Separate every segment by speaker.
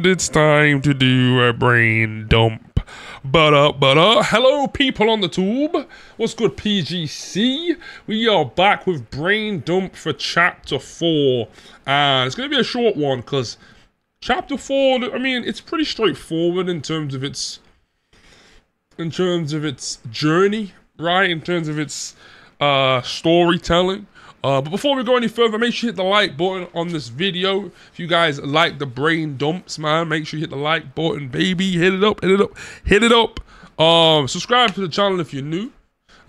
Speaker 1: and it's time to do a brain dump. Hello people on the tube. What's good, PGC? We are back with brain dump for chapter 4. And it's going to be a short one because chapter 4, I mean, it's pretty straightforward in terms of its journey, right? In terms of its storytelling. But before we go any further, make sure you hit the like button on this video. If you guys like the brain dumps, man, make sure you hit the like button, baby. Hit it up, hit it up, hit it up. Subscribe to the channel if you're new.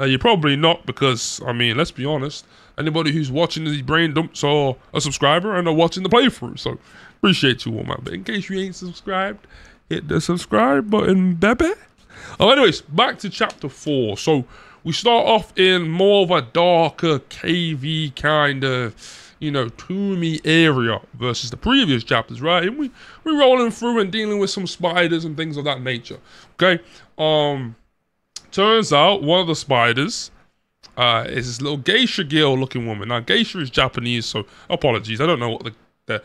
Speaker 1: You're probably not because, I mean, let's be honest. Anybody who's watching these brain dumps are a subscriber and are watching the playthrough. So, appreciate you all, man. But in case you ain't subscribed, hit the subscribe button, baby. Anyways, back to chapter 4. So, we start off in more of a darker, cavey kind of, you know, tombey area versus the previous chapters, right? And we're rolling through and dealing with some spiders and things of that nature, okay? Turns out one of the spiders is this little geisha girl looking woman. Now, geisha is Japanese, so apologies. I don't know what the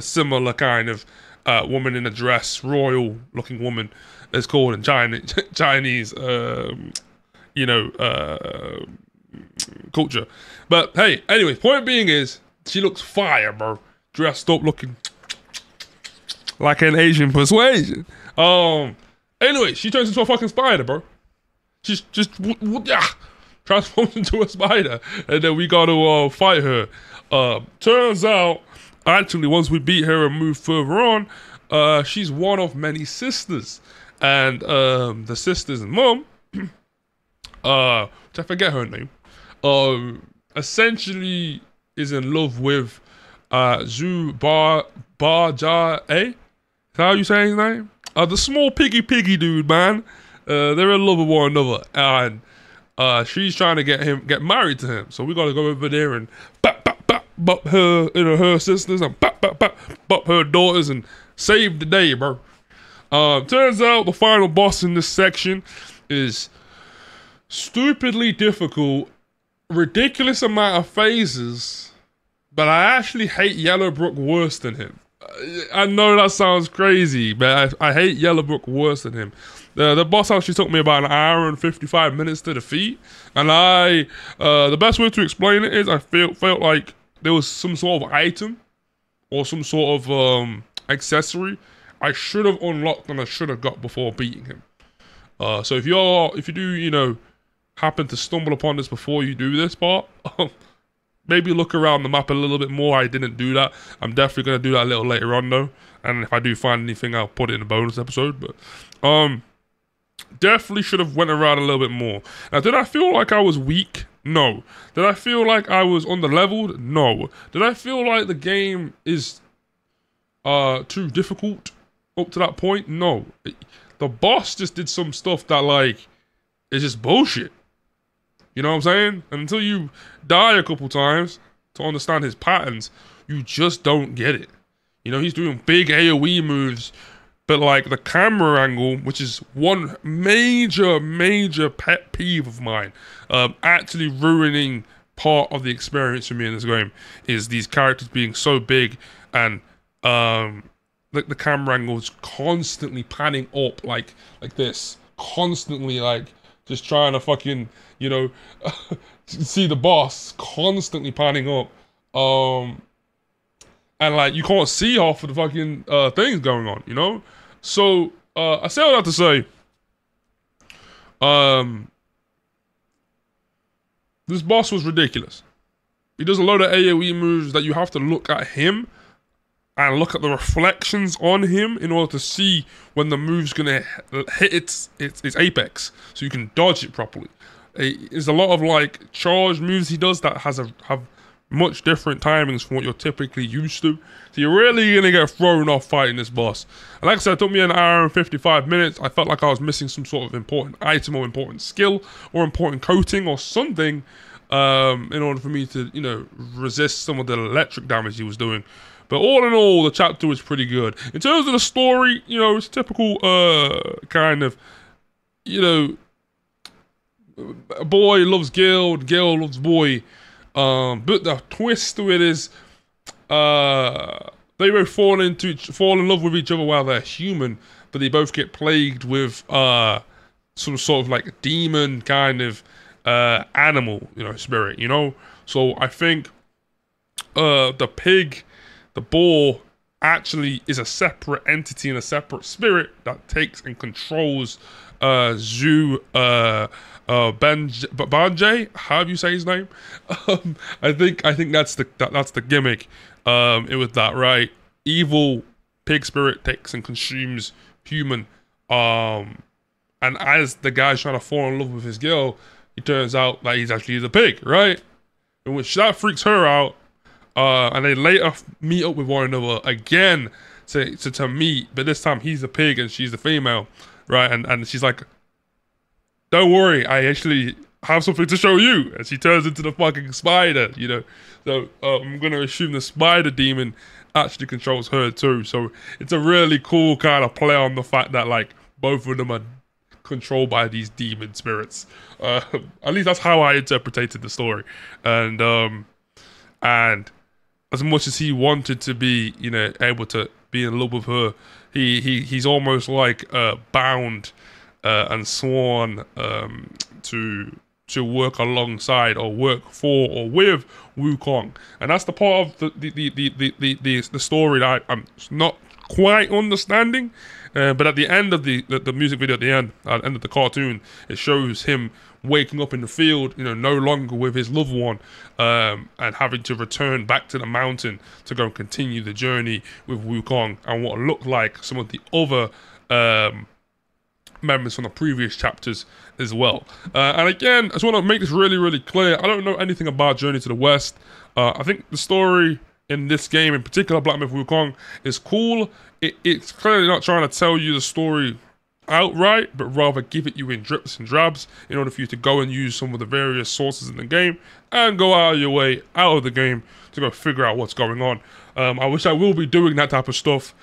Speaker 1: similar kind of woman in a dress, royal looking woman is called in Chinese, you know, culture. But hey, anyway, point being is she looks fire, bro. Dressed up, looking like an Asian persuasion. Anyway, she turns into a fucking spider, bro. She's just transforms into a spider, and then we gotta fight her. Turns out, actually, once we beat her and move further on, she's one of many sisters, and the sister's mum, which I forget her name, essentially is in love with Zhu Ba is that how you say his name? The small piggy dude, man. They're in love with one another, and she's trying to get married to him. So we gotta go over there and bop her, you know, her sisters, and bop her daughters, and save the day, bro. Turns out the final boss in this section is stupidly difficult, ridiculous amount of phases, but I actually hate Yellowbrook worse than him. I know that sounds crazy, but I hate Yellowbrook worse than him. The boss actually took me about an hour and 55 minutes to defeat, and the best way to explain it is I felt like there was some sort of item or some sort of accessory I should have unlocked and I should have got before beating him. So if you do, you know, happen to stumble upon this before you do this part, maybe look around the map a little bit more. I didn't do that. I'm definitely going to do that a little later on though, and if I do find anything, I'll put it in a bonus episode. But definitely should have went around a little bit more. Now, did I feel like I was weak? No. Did I feel like I was under-leveled? No. Did I feel like the game is too difficult up to that point? No. The boss just did some stuff that, like, is just bullshit. You know what I'm saying? And until you die a couple times to understand his patterns, you just don't get it. You know, he's doing big AoE moves, but like the camera angle, which is one major pet peeve of mine, actually ruining part of the experience for me in this game, is these characters being so big and like the camera angles constantly panning up like this, constantly like just trying to fucking, you know, see the boss constantly panning up, and like you can't see half of the fucking things going on, you know. So I say all that to say, this boss was ridiculous. He does a load of AoE moves that you have to look at him and look at the reflections on him in order to see when the move's gonna hit its apex, so you can dodge it properly. There's a lot of like charge moves he does that have much different timings from what you're typically used to. So you're really gonna get thrown off fighting this boss. And like I said, it took me an hour and 55 minutes. I felt like I was missing some sort of important item or important skill or important coating or something in order for me to, you know, resist some of the electric damage he was doing. But all in all, the chapter was pretty good. In terms of the story, you know, it's typical kind of, you know, a boy loves girl, girl loves boy. But the twist to it is they both fall in love with each other while they're human, but they both get plagued with some sort of like demon kind of animal, spirit, So I think the pig, the boar, actually is a separate entity and a separate spirit that takes and controls Zhu Banjay. How do you say his name? I think that's the gimmick. It was that, right? Evil pig spirit takes and consumes human. And as the guy's trying to fall in love with his girl, it turns out that he's actually the pig, right? In which that freaks her out. And they later meet up with one another again to meet, but this time he's the pig and she's the female, right? And she's like, "Don't worry, I actually have something to show you." And she turns into the fucking spider, So I'm gonna assume the spider demon actually controls her too. So it's a really cool kind of play on the fact that like both of them are controlled by these demon spirits. At least that's how I interpreted the story. And as much as he wanted to be, able to be in love with her, he's almost like bound and sworn to work alongside or work for or with Wukong, and that's the part of the story that I'm not quite understanding. But at the end of the music video, at the end of the cartoon, it shows him waking up in the field, no longer with his loved one, and having to return back to the mountain to go and continue the journey with Wukong and what looked like some of the other members from the previous chapters as well. And again, I just want to make this really, really clear. I don't know anything about Journey to the West. I think the story in this game, in particular Black Myth Wukong, is cool. It's clearly not trying to tell you the story outright, but rather give it you in drips and drabs in order for you to go and use some of the various sources in the game and go out of your way out of the game to go figure out what's going on. I wish I will be doing that type of stuff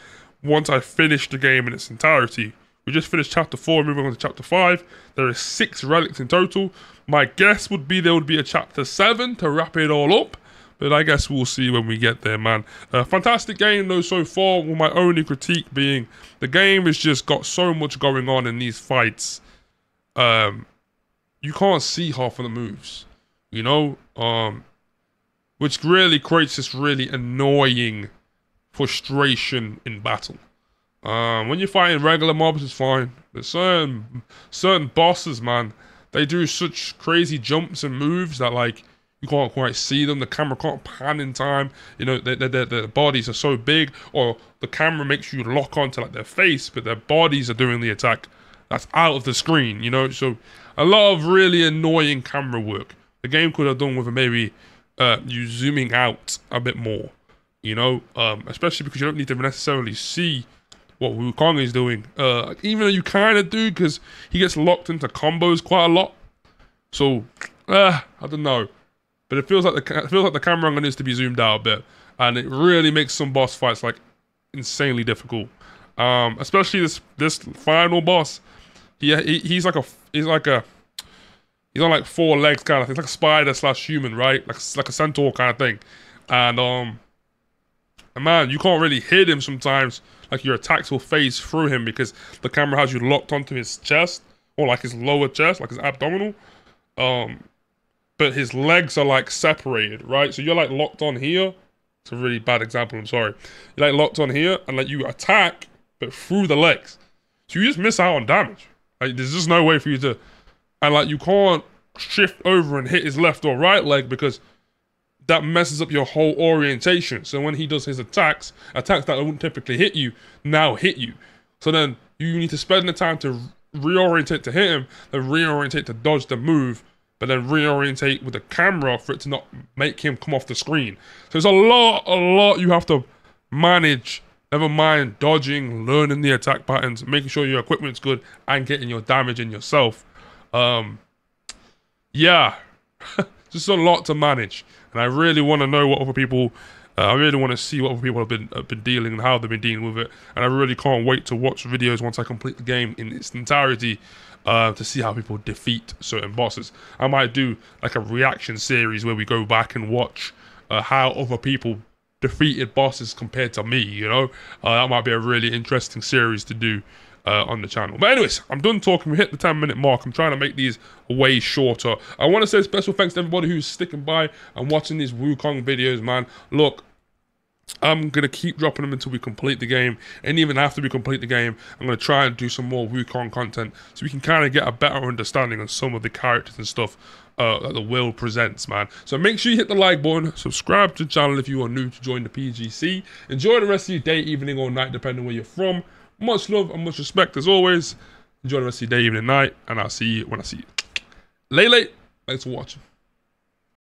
Speaker 1: once I finish the game in its entirety. We just finished chapter 4, moving on to chapter 5. There are 6 relics in total. My guess would be there would be a chapter 7 to wrap it all up, but I guess we'll see when we get there, man. Fantastic game though so far, with my only critique being the game has just got so much going on in these fights. You can't see half of the moves, which really creates this really annoying frustration in battle. When you're fighting regular mobs, it's fine. But certain bosses, man, they do such crazy jumps and moves that like you can't quite see them. The camera can't pan in time. Their bodies are so big, or the camera makes you lock onto like their face, but their bodies are doing the attack. That's out of the screen, So a lot of really annoying camera work. The game could have done with maybe you zooming out a bit more, especially because you don't need to necessarily see what Wukong is doing, even though you kind of do, because he gets locked into combos quite a lot. So, I don't know, but it feels like the camera angle needs to be zoomed out a bit, and it really makes some boss fights like insanely difficult. Especially this final boss. He's on like 4 legs kind of thing. It's like a spider / human, right? Like a centaur kind of thing, and man, you can't really hit him sometimes. Like your attacks will phase through him because the camera has you locked onto his chest, or like his lower chest, like his abdominal. But his legs are like separated, right? So you're like locked on here. It's a really bad example, I'm sorry. You're like locked on here and like you attack, but through the legs. So you just miss out on damage. Like there's just no way for you to, and like you can't shift over and hit his left or right leg because that messes up your whole orientation. So when he does his attacks that wouldn't typically hit you, now hit you. So then you need to spend the time to reorientate to hit him, then reorientate to dodge the move, but then reorientate with the camera for it to not make him come off the screen. So there's a lot you have to manage. Never mind dodging, learning the attack patterns, making sure your equipment's good, and getting your damage in yourself. Yeah, just a lot to manage. And I really want to know what other people, I really want to see what other people have been dealing and how they've been dealing with it. And I really can't wait to watch videos once I complete the game in its entirety to see how people defeat certain bosses. I might do like a reaction series where we go back and watch how other people defeated bosses compared to me, you know. That might be a really interesting series to do on the channel. But anyways, I'm done talking. We hit the 10-minute mark. I'm trying to make these way shorter. I want to say special thanks to everybody who's sticking by and watching these Wukong videos, man. Look, I'm going to keep dropping them until we complete the game. And even after we complete the game, I'm going to try and do some more Wukong content so we can kind of get a better understanding of some of the characters and stuff that the world presents, man. So make sure you hit the like button, subscribe to the channel if you are new to join the PGC. Enjoy the rest of your day, evening, or night, depending where you're from. Much love and much respect as always. Enjoy the rest of your day, evening, night, and I'll see you when I see you. Lay. Thanks for watching.